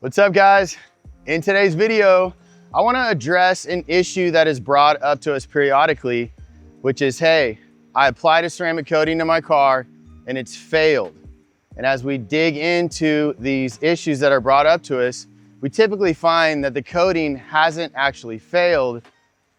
What's up, guys? In today's video, I want to address an issue that is brought up to us periodically, which is, hey, I applied a ceramic coating to my car and it's failed. And as we dig into these issues that are brought up to us, we typically find that the coating hasn't actually failed,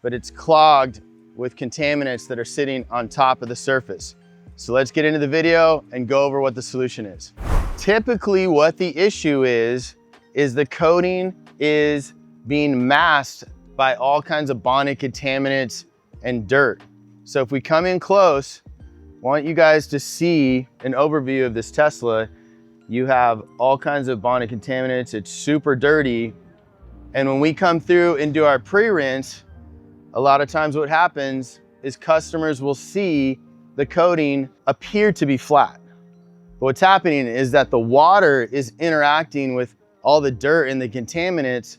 but it's clogged with contaminants that are sitting on top of the surface. So let's get into the video and go over what the solution is. Typically, what the issue is the coating is being masked by all kinds of bonded contaminants and dirt. So if we come in close, I want you guys to see an overview of this Tesla. You have all kinds of bonded contaminants. It's super dirty. And when we come through and do our pre-rinse, a lot of times what happens is customers will see the coating appear to be flat. But what's happening is that the water is interacting with all the dirt and the contaminants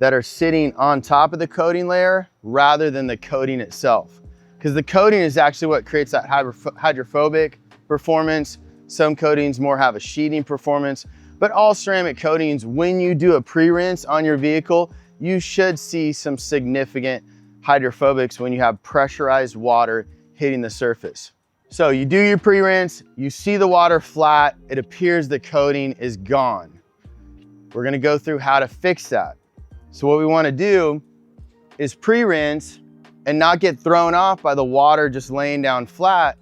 that are sitting on top of the coating layer rather than the coating itself. Because the coating is actually what creates that hydrophobic performance. Some coatings more have a sheeting performance, but all ceramic coatings, when you do a pre-rinse on your vehicle, you should see some significant hydrophobics when you have pressurized water hitting the surface. So you do your pre-rinse, you see the water flat, it appears the coating is gone. We're gonna go through how to fix that. So what we wanna do is pre-rinse and not get thrown off by the water just laying down flat,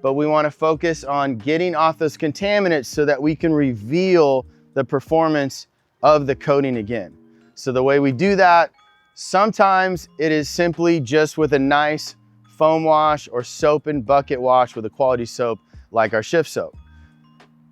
but we wanna focus on getting off those contaminants so that we can reveal the performance of the coating again. So the way we do that, sometimes it is simply just with a nice foam wash or soap and bucket wash with a quality soap like our Shift soap.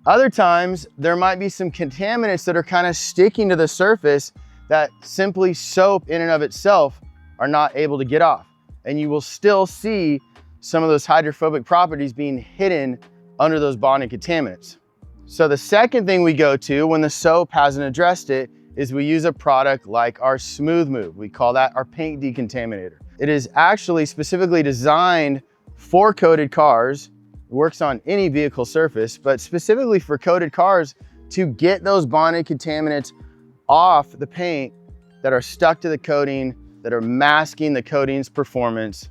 Other times, there might be some contaminants that are kind of sticking to the surface that simply soap in and of itself are not able to get off. And you will still see some of those hydrophobic properties being hidden under those bonding contaminants. So the second thing we go to when the soap hasn't addressed it is we use a product like our Smooth Move. We call that our paint decontaminator. It is actually specifically designed for coated cars. It works on any vehicle surface, but specifically for coated cars to get those bonded contaminants off the paint that are stuck to the coating, that are masking the coating's performance,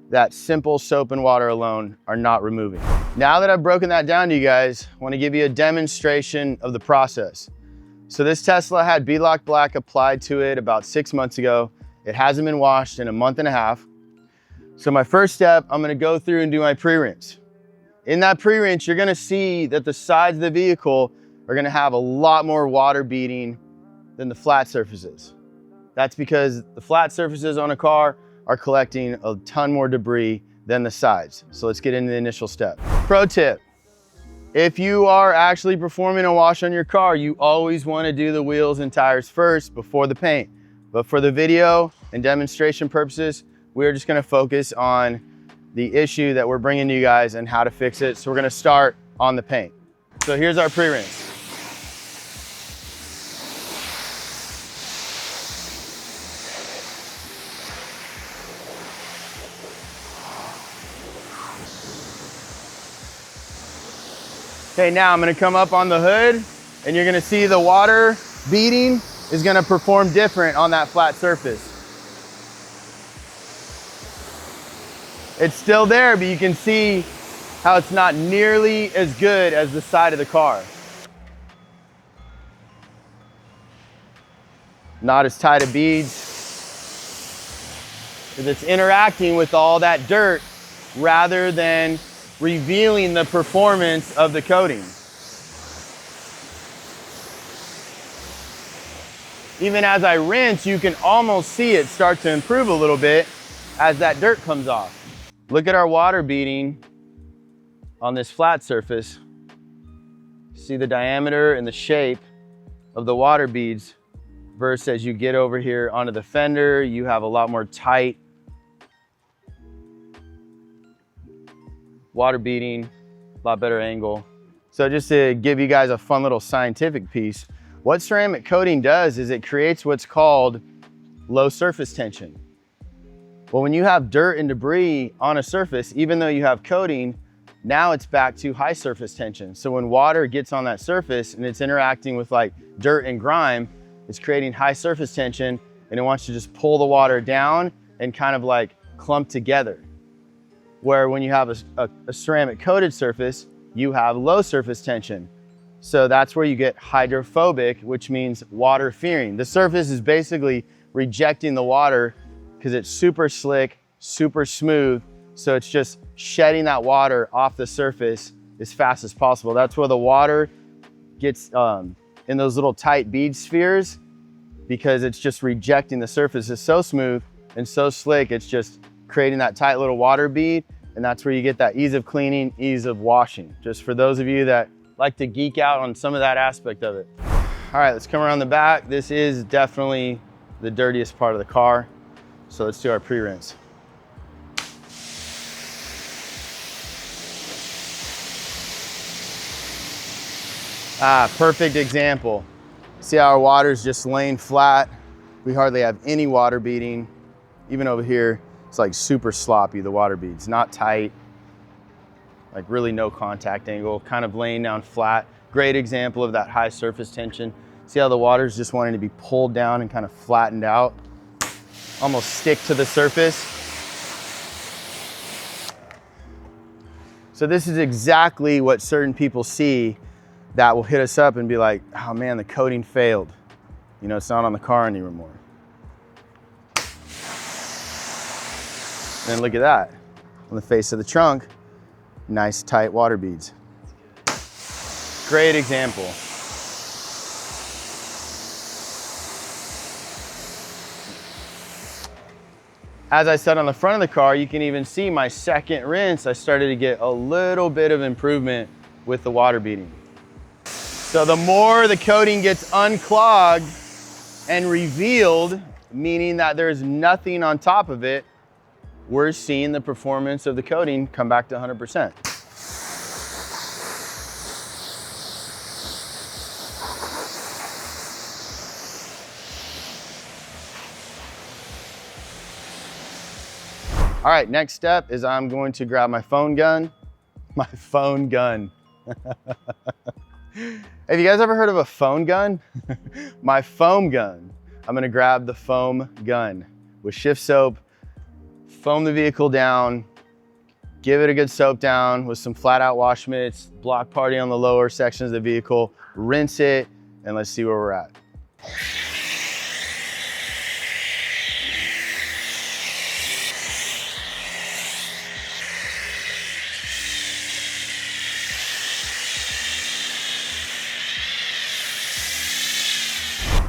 that simple soap and water alone are not removing. Now that I've broken that down to you guys, I want to give you a demonstration of the process. So this Tesla had Beading Black applied to it about 6 months ago. It hasn't been washed in a month and a half. So my first step, I'm gonna go through and do my pre-rinse. In that pre-rinse, you're gonna see that the sides of the vehicle are gonna have a lot more water beading than the flat surfaces. That's because the flat surfaces on a car are collecting a ton more debris than the sides. So let's get into the initial step. Pro tip, if you are actually performing a wash on your car, you always wanna do the wheels and tires first before the paint. But for the video and demonstration purposes, we're just gonna focus on the issue that we're bringing to you guys and how to fix it. So we're gonna start on the paint. So here's our pre-rinse. Okay, now I'm gonna come up on the hood and you're gonna see the water beading is gonna perform different on that flat surface. It's still there, but you can see how it's not nearly as good as the side of the car. Not as tight of beads, because it's interacting with all that dirt rather than revealing the performance of the coating. Even as I rinse, you can almost see it start to improve a little bit as that dirt comes off. Look at our water beading on this flat surface. See the diameter and the shape of the water beads versus as you get over here onto the fender, you have a lot more tight water beading, a lot better angle. So just to give you guys a fun little scientific piece, what ceramic coating does is it creates what's called low surface tension. Well, when you have dirt and debris on a surface, even though you have coating, Now it's back to high surface tension. So when water gets on that surface and it's interacting with like dirt and grime, it's creating high surface tension, and it wants to just pull the water down and kind of like clump together. Where when you have a ceramic coated surface, you have low surface tension. So that's where you get hydrophobic, which means water fearing. The surface is basically rejecting the water because it's super slick, super smooth. So it's just shedding that water off the surface as fast as possible. That's where the water gets in those little tight bead spheres, because it's just rejecting the surface. It's so smooth and so slick, it's just creating that tight little water bead, and that's where you get that ease of cleaning, ease of washing. Just for those of you that like to geek out on some of that aspect of it. All right, let's come around the back. This is definitely the dirtiest part of the car. So let's do our pre-rinse. Perfect example. See how our water's just laying flat? We hardly have any water beading. Even over here, it's like super sloppy, the water beads, not tight, like really no contact angle, kind of laying down flat. Great example of that high surface tension. See how the water's just wanting to be pulled down and kind of flattened out, almost stick to the surface. So this is exactly what certain people see that will hit us up and be like, oh man, the coating failed. You know, it's not on the car anymore. And look at that. On the face of the trunk, nice tight water beads. Great example. As I said on the front of the car, you can even see my second rinse, I started to get a little bit of improvement with the water beading. So the more the coating gets unclogged and revealed, meaning that there's nothing on top of it, we're seeing the performance of the coating come back to 100%. All right, next step is I'm going to grab my phone gun. My phone gun. Have you guys ever heard of a phone gun? My foam gun. I'm gonna grab the foam gun with Shift soap, foam the vehicle down, give it a good soap down with some flat out wash mitts, block party on the lower sections of the vehicle, rinse it, and let's see where we're at.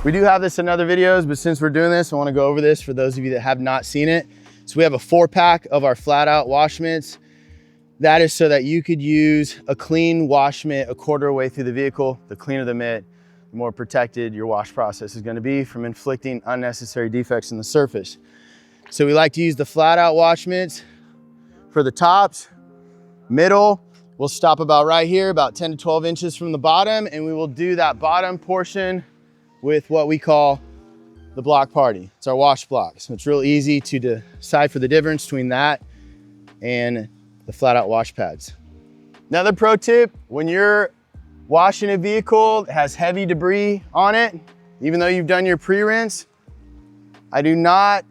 We do have this in other videos, but since we're doing this, I wanna go over this for those of you that have not seen it. So we have a 4-pack of our flat out wash mitts. That is so that you could use a clean wash mitt a quarter way through the vehicle. The cleaner the mitt, the more protected your wash process is gonna be from inflicting unnecessary defects in the surface. So we like to use the flat out wash mitts for the tops. Middle, we'll stop about right here, about 10 to 12 inches from the bottom, and we will do that bottom portion with what we call the block party. It's our wash block. So it's real easy to decide for the difference between that and the flat out wash pads. Another pro tip, when you're washing a vehicle that has heavy debris on it, even though you've done your pre-rinse, I do not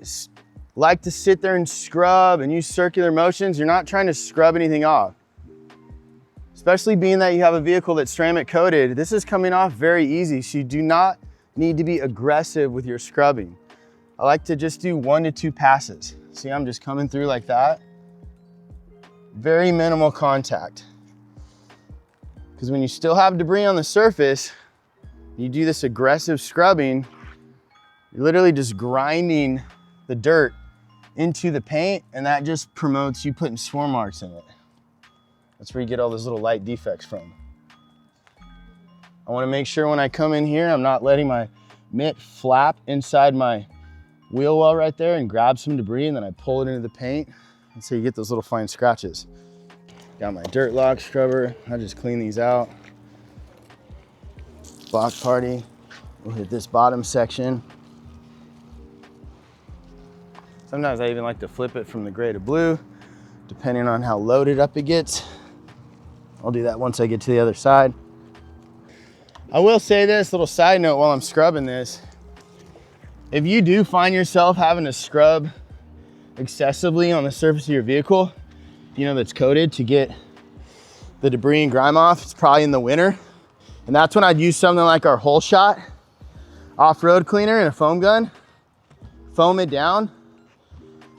like to sit there and scrub and use circular motions. You're not trying to scrub anything off. Especially being that you have a vehicle that's ceramic coated, this is coming off very easy, so you do not need to be aggressive with your scrubbing. I like to just do 1 to 2 passes. See, I'm just coming through like that. Very minimal contact. Because when you still have debris on the surface, you do this aggressive scrubbing, you're literally just grinding the dirt into the paint, and that just promotes you putting swarm marks in it. That's where you get all those little light defects from. I want to make sure when I come in here, I'm not letting my mitt flap inside my wheel well right there and grab some debris, and then I pull it into the paint. And so you get those little fine scratches. Got my dirt lock scrubber. I just clean these out. Block party. We'll hit this bottom section. Sometimes I even like to flip it from the gray to blue, depending on how loaded up it gets. I'll do that once I get to the other side. I will say this little side note while I'm scrubbing this. If you do find yourself having to scrub excessively on the surface of your vehicle, you know, that's coated to get the debris and grime off, it's probably in the winter. And that's when I'd use something like our Hole Shot off-road cleaner and a foam gun. Foam it down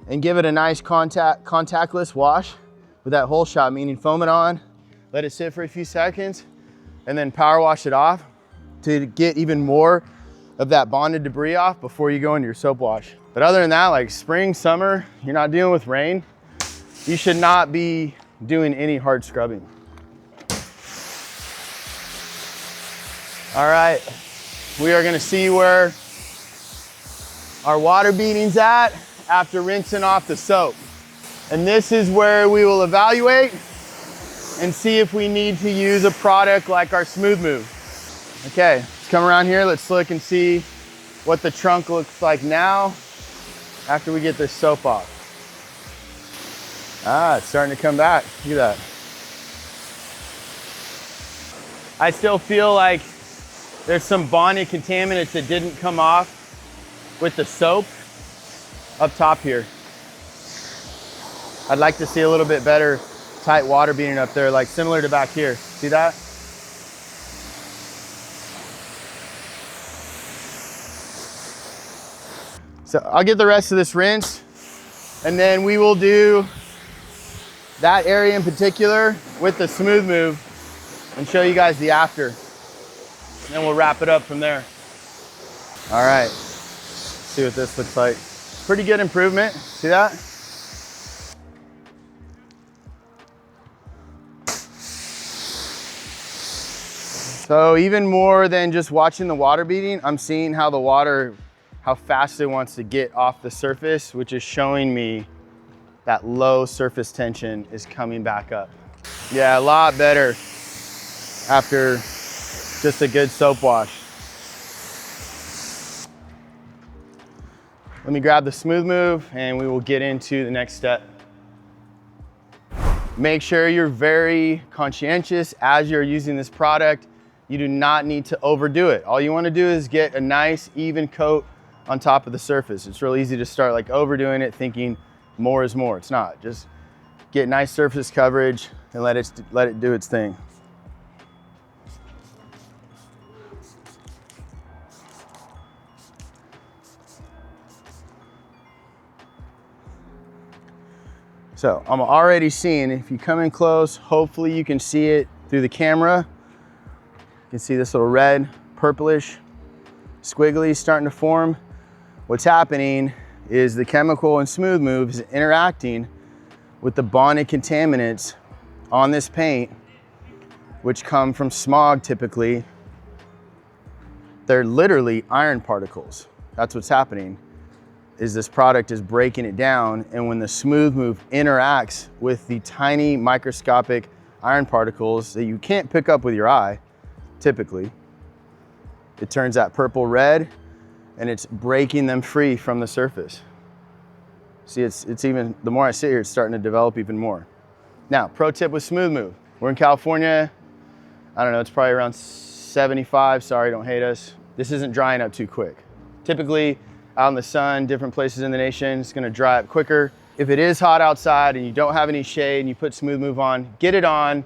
and give it a nice contactless wash with that Hole Shot, meaning foam it on, let it sit for a few seconds, and then power wash it off to get even more of that bonded debris off before you go into your soap wash. But other than that, like spring, summer, you're not dealing with rain, you should not be doing any hard scrubbing. All right, we are gonna see where our water beading's at after rinsing off the soap. And this is where we will evaluate and see if we need to use a product like our Smooth Move. Okay, let's come around here. Let's look and see what the trunk looks like now after we get this soap off. Ah, it's starting to come back. Look at that. I still feel like there's some bonded contaminants that didn't come off with the soap up top here. I'd like to see a little bit better tight water beading up there, like similar to back here. See that? So I'll get the rest of this rinse, and then we will do that area in particular with the Smooth Move and show you guys the after. And then we'll wrap it up from there. All right, let's see what this looks like. Pretty good improvement, see that? So even more than just watching the water beading, I'm seeing how the water, how fast it wants to get off the surface, which is showing me that low surface tension is coming back up. Yeah, a lot better after just a good soap wash. Let me grab the Smooth Move and we will get into the next step. Make sure you're very conscientious as you're using this product. You do not need to overdo it. All you want to do is get a nice even coat on top of the surface. It's real easy to start like overdoing it, thinking more is more. It's not. Just get nice surface coverage and let it do its thing. So I'm already seeing, if you come in close, hopefully you can see it through the camera. You can see this little red, purplish squiggly starting to form. What's happening is the chemical in Smooth Move is interacting with the bonded contaminants on this paint, which come from smog typically. They're literally iron particles. That's what's happening, is this product is breaking it down, and when the Smooth Move interacts with the tiny microscopic iron particles that you can't pick up with your eye, typically, it turns that purple red and it's breaking them free from the surface. See, it's even, the more I sit here, it's starting to develop even more. Now, pro tip with Smooth Move. We're in California. I don't know, it's probably around 75. Sorry, don't hate us. This isn't drying up too quick. Typically, out in the sun, different places in the nation, it's gonna dry up quicker. If it is hot outside and you don't have any shade and you put Smooth Move on, get it on,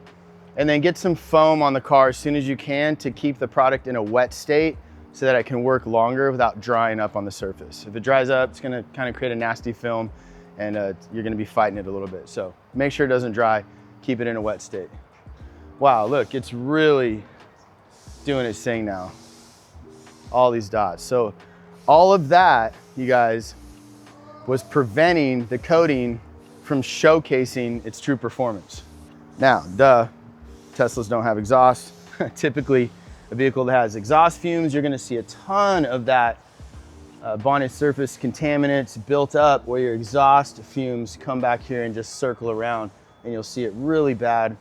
and then get some foam on the car as soon as you can to keep the product in a wet state so that it can work longer without drying up on the surface. If it dries up, it's gonna kind of create a nasty film and you're gonna be fighting it a little bit. So make sure it doesn't dry, keep it in a wet state. Wow, look, it's really doing its thing now. All these dots. So all of that, you guys, was preventing the coating from showcasing its true performance. Now, duh, Teslas don't have exhaust. Typically, a vehicle that has exhaust fumes, you're gonna see a ton of that bonded surface contaminants built up where your exhaust fumes come back here and just circle around, and you'll see it really bad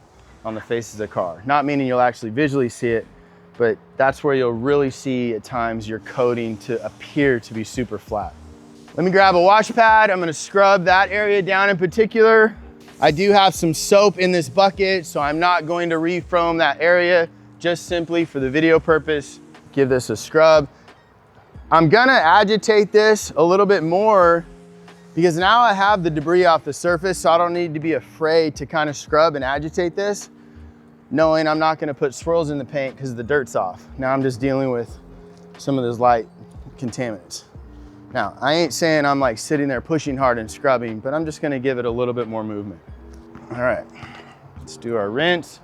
on the faces of the car. Not meaning you'll actually visually see it, but that's where you'll really see at times your coating to appear to be super flat. Let me grab a wash pad. I'm gonna scrub that area down in particular. I do have some soap in this bucket, so I'm not going to refoam that area, just simply for the video purpose. Give this a scrub. I'm gonna agitate this a little bit more because now I have the debris off the surface, so I don't need to be afraid to kind of scrub and agitate this, knowing I'm not gonna put swirls in the paint because the dirt's off. Now I'm just dealing with some of those light contaminants. Now, I ain't saying I'm like sitting there pushing hard and scrubbing, but I'm just gonna give it a little bit more movement. All right, let's do our rinse.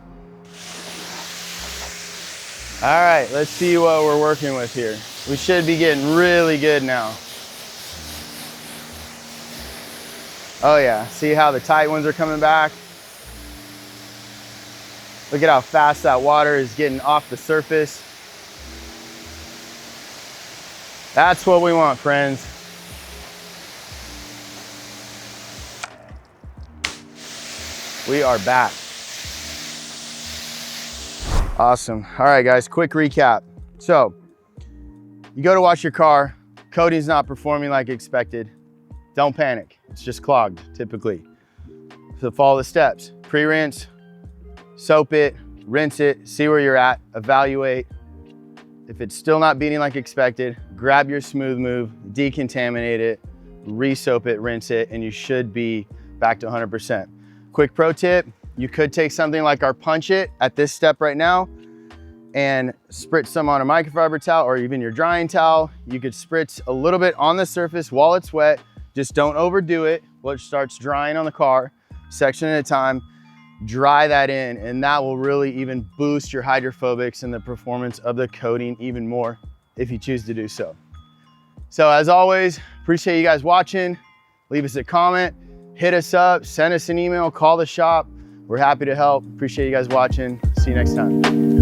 All right, let's see what we're working with here. We should be getting really good now. Oh yeah, see how the tight ones are coming back? Look at how fast that water is getting off the surface. That's what we want, friends. We are back. Awesome. All right, guys, quick recap. So, you go to wash your car, coating's not performing like expected. Don't panic, it's just clogged, typically. So follow the steps. Pre-rinse, soap it, rinse it, see where you're at, evaluate. If it's still not beading like expected, grab your smooth move, decontaminate it, re-soap it, rinse it, and you should be back to 100%. Quick pro tip, you could take something like our Punch It at this step right now and spritz some on a microfiber towel or even your drying towel. You could spritz a little bit on the surface while it's wet. Just don't overdo it. While it starts drying on the car, section at a time, dry that in, and that will really even boost your hydrophobics and the performance of the coating even more if you choose to do so. So as always, appreciate you guys watching. Leave us a comment, hit us up, send us an email, call the shop. We're happy to help. Appreciate you guys watching. See you next time.